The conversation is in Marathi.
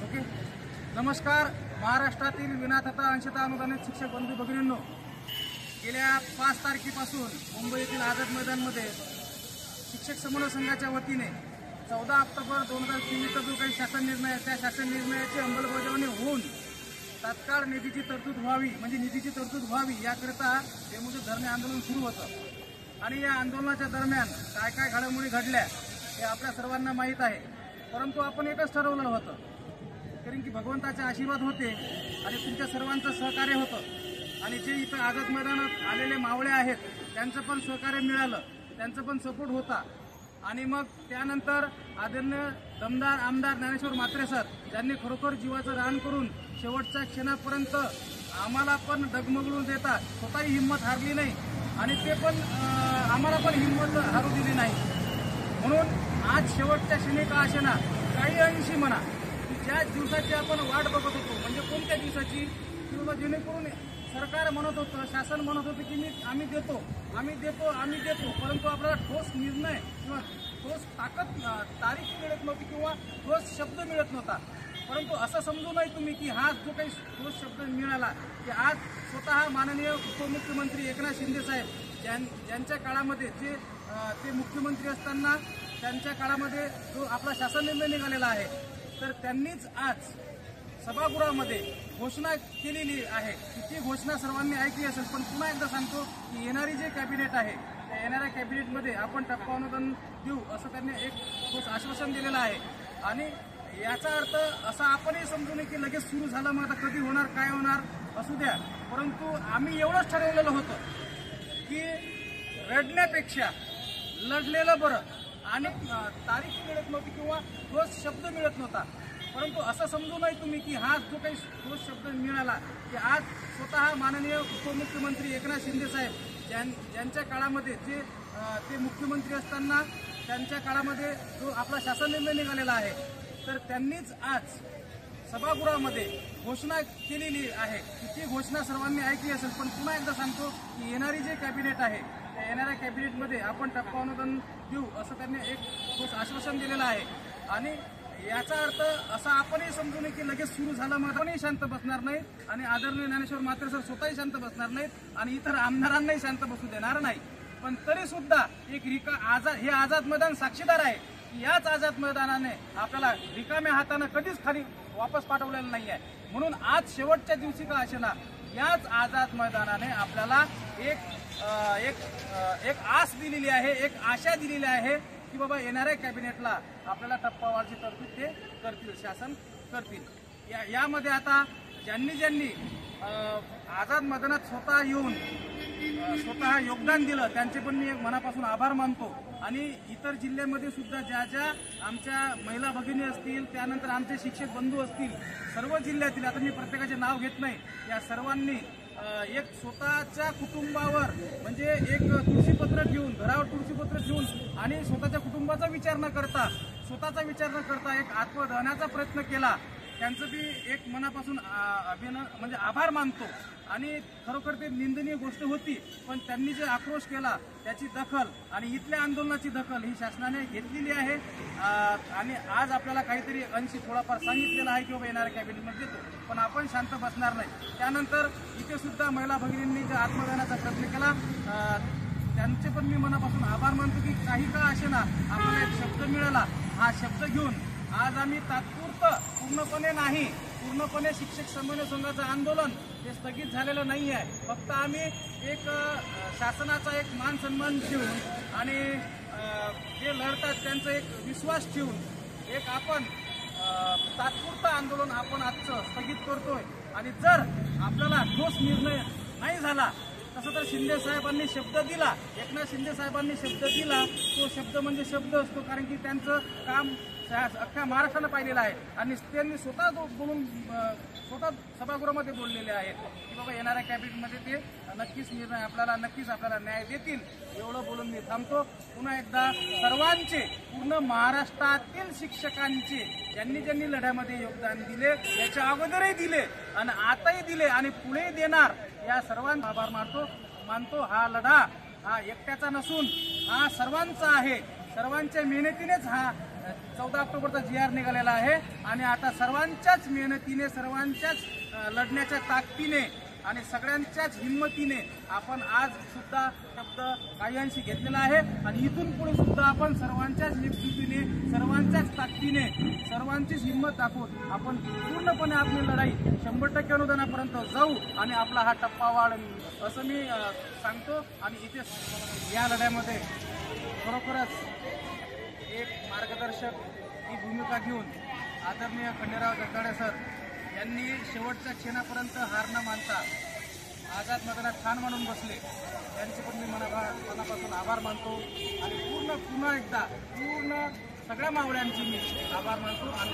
ओके. नमस्कार. महाराष्ट्रातील विना तथा अंशतः अनुदानित शिक्षक बंधू भगिनींनो, गेल्या 5 तारखेपासून मुंबई येथील आझाद मैदानमध्ये शिक्षक समन्वय संघाच्या वतीने 14 ऑक्टोबर 2023चा जो काही शासन निर्णय आहे, त्या शासन निर्णयाची अंमलबजावणी होऊन तात्काळ निधीची तरतूद व्हावी, म्हणजे निधीची तरतूद व्हावी याकरिता बेमुदत धरणे आंदोलन सुरू होतं. आणि या आंदोलनाच्या दरम्यान काय काय घडामोडी घडल्या हे आपल्या सर्वांना माहीत आहे. परंतु आपण एकच ठरवलं होतं, कारण की भगवंताचे आशीर्वाद होते आणि तुमच्या सर्वांचं सहकार्य होतं आणि जे इथं आझाद मैदानात आलेले मावळे आहेत त्यांचं पण सहकार्य मिळालं, त्यांचं पण सपोर्ट होता. आणि मग त्यानंतर आदरणीय दमदार आमदार ज्ञानेश्वर म्हात्रे सर, ज्यांनी खरोखर जीवाचं रान करून शेवटच्या क्षणापर्यंत आम्हाला पण डगमगळून देतात, स्वतःही हिंमत हारली नाही आणि ते पण आम्हाला पण हिंमत हारू दिली नाही. म्हणून आज शेवटच्या क्षणी का असेना, काही अंशी म्हणा, ज्या दिवसाची आपण वाट बघत होतो, म्हणजे कोणत्या दिवसाची, किंवा जेणेकरून सरकार म्हणत होतं, शासन म्हणत होतं की आम्ही देतो, परंतु आपल्याला ठोस निर्णय किंवा ठोस तारीख मिळत नव्हती किंवा ठोस शब्द मिळत नव्हता. परंतु असं समजू नये तुम्ही की हा जो काही ठोस शब्द मिळाला की आज स्वतः माननीय उपमुख्यमंत्री एकनाथ शिंदे साहेब ज्यांच्या काळामध्ये ते मुख्यमंत्री असताना त्यांच्या काळामध्ये जो आपला शासन निर्णय निघालेला आहे, तर त्यांनीच आज सभागृहामध्ये घोषणा केलेली आहे की ती घोषणा सर्वांनी ऐकली असेल. पण पुन्हा एकदा सांगतो की येणारी जे कॅबिनेट आहे, त्या येणाऱ्या कॅबिनेटमध्ये आपण टप्पा अनुदान देऊ असं त्यांनी एक ठोस आश्वासन दिलेलं आहे. आणि याचा अर्थ असा आपणही समजू नये की लगेच सुरू झालं, मग आता कधी होणार, काय होणार असू द्या. परंतु आम्ही एवढंच ठरवलेलं होतं की रडण्यापेक्षा लढलेलं बरं. आणि तारीख मिळत नव्हती किंवा ठोस शब्द मिळत नव्हता. परंतु असं समजू नये तुम्ही की हा जो काही ठोस शब्द मिळाला की आज स्वतः माननीय उपमुख्यमंत्री एकनाथ शिंदे साहेब ज्यांच्या काळामध्ये ते मुख्यमंत्री असताना त्यांच्या काळामध्ये जो आपला शासन निर्णय निघालेला आहे, तर त्यांनीच आज सभागृहामध्ये घोषणा केलेली आहे की ती घोषणा सर्वांनी ऐकली असेल. पण पुन्हा एकदा सांगतो की येणारी जे कॅबिनेट आहे, त्या येणाऱ्या कॅबिनेटमध्ये आपण टप्पा अनुदान देऊ असं त्यांनी एक ठोस आश्वासन दिलेलं आहे. आणि याचा अर्थ असा आपणही समजू नये की लगेच सुरू झालं, मग आपणही शांत बसणार नाही आणि आदरणीय ज्ञानेश्वर म्हात्रे सर स्वतःही शांत बसणार नाहीत आणि इतर आमदारांनाही शांत बसू देणार नाही. पण तरी सुद्धा एक हे आझाद मैदान साक्षीदार आहे की याच आझाद मैदानाने आपल्याला रिकाम्या हातानं कधीच खाली वापस पाठवलेलं नाही आहे. म्हणून आज शेवटच्या दिवशी का असेना, याच आझाद मैदानाने आपल्याला एक आस दिलेली आहे, एक आशा दिलेली आहे की बाबा येणाऱ्या कॅबिनेटला आपल्याला टप्पावारची तरतूद ते करतील, शासन करतील. यामध्ये आता ज्यांनी आझाद मैदानात स्वतः येऊन स्वतः योगदान दिलं त्यांचे पण मी एक मनापासून आभार मानतो. आणि इतर जिल्ह्यामध्ये सुद्धा ज्या आमच्या महिला भगिनी असतील, त्यानंतर आमचे शिक्षक बंधू असतील, सर्व जिल्ह्यातील, आता मी प्रत्येकाचे नाव घेत नाही, या सर्वांनी एक स्वतःच्या कुटुंबावर म्हणजे एक तुळशीपत्र ठेवून, घरावर तुळशीपत्र ठेवून आणि स्वतःच्या कुटुंबाचा विचार न करता एक आत्मदहनाचा प्रयत्न केला. त्यांचं बी एक मनापासून म्हणजे आभार मानतो. आणि खरोखर ते निंदनीय गोष्ट होती, पण त्यांनी जे आक्रोश केला त्याची दखल आणि इथल्या आंदोलनाची दखल ही शासनाने घेतलेली आहे. आणि आज आपल्याला काहीतरी अंशी थोडाफार सांगितलेला आहे की बाबा येणाऱ्या कॅबिनेटमध्ये देतो, पण आपण शांत बसणार नाही. त्यानंतर इथे सुद्धा महिला भगिनींनी जो आत्मदानाचा प्रयत्न केला, त्यांचे पण मी मनापासून आभार मानतो की काही का असेना आपल्याला एक शब्द मिळाला. हा शब्द घेऊन आज आम्ही पूर्णपणे शिक्षक समन्वय संघाचं आंदोलन हे स्थगित झालेलं नाही आहे. फक्त आम्ही एक शासनाचा एक मान सन्मान ठेवून आणि जे लढतात त्यांचा एक विश्वास ठेवून एक आपण तात्पुरतं आंदोलन आपण आजचं स्थगित करतोय. आणि जर आपल्याला ठोस निर्णय नाही झाला तसं तर शिंदे साहेबांनी शब्द दिला, एकनाथ शिंदे साहेबांनी शब्द दिला, तो शब्द म्हणजे शब्द असतो. कारण की त्यांचं काम अख्ख्या महाराष्ट्रानं पाहिलेलं आहे आणि त्यांनी स्वतः सभागृहामध्ये बोललेले आहेत की बाबा येणाऱ्या कॅबिनेटमध्ये ते नक्कीच आपल्याला न्याय देतील. एवढं बोलून मी थांबतो. पुन्हा एकदा सर्वांचे, पूर्ण महाराष्ट्रातील शिक्षकांचे, ज्यांनी लढ्यामध्ये योगदान दिले, याच्या अगोदरही दिले आणि आताही दिले आणि पुढे देणार, या सर्वांचा आभार मानतो. हा लढा हा एकट्याचा नसून हा सर्वांचा आहे. सर्वांच्या मेहनतीनेच हा 14 ऑक्टोबरचा GR निघालेला आहे आणि आता सर्वांच्याच मेहनतीने, सर्वांच्याच लढण्याच्या ताकदीने आणि सगळ्यांच्याच हिंमतीने आपण आज सुद्धा शब्द काहींशी घेतलेला आहे आणि इथून पुढे सुद्धा आपण सर्वांच्याच एकजुटीने, सर्वांच्याच ताकदीने, सर्वांचीच हिंमत दाखवून आपण पूर्णपणे आपली लढाई 100% अनुदानापर्यंत जाऊ आणि आपला हा टप्पा वाढेल असं मी सांगतो. आणि इथे या लढ्यामध्ये खरोखरच एक मार्गदर्शक ही भूमिका घेऊन आदरणीय खंडेराव जगदाळे सर यांनी शेवटच्या क्षणापर्यंत हार न मानता आझाद मैदानात ठाण मानून बसले. त्यांचे पण मी मनापासून आभार मानतो आणि पुन्हा एकदा सगळ्या मावळ्यांचे मी आभार मानतो आणि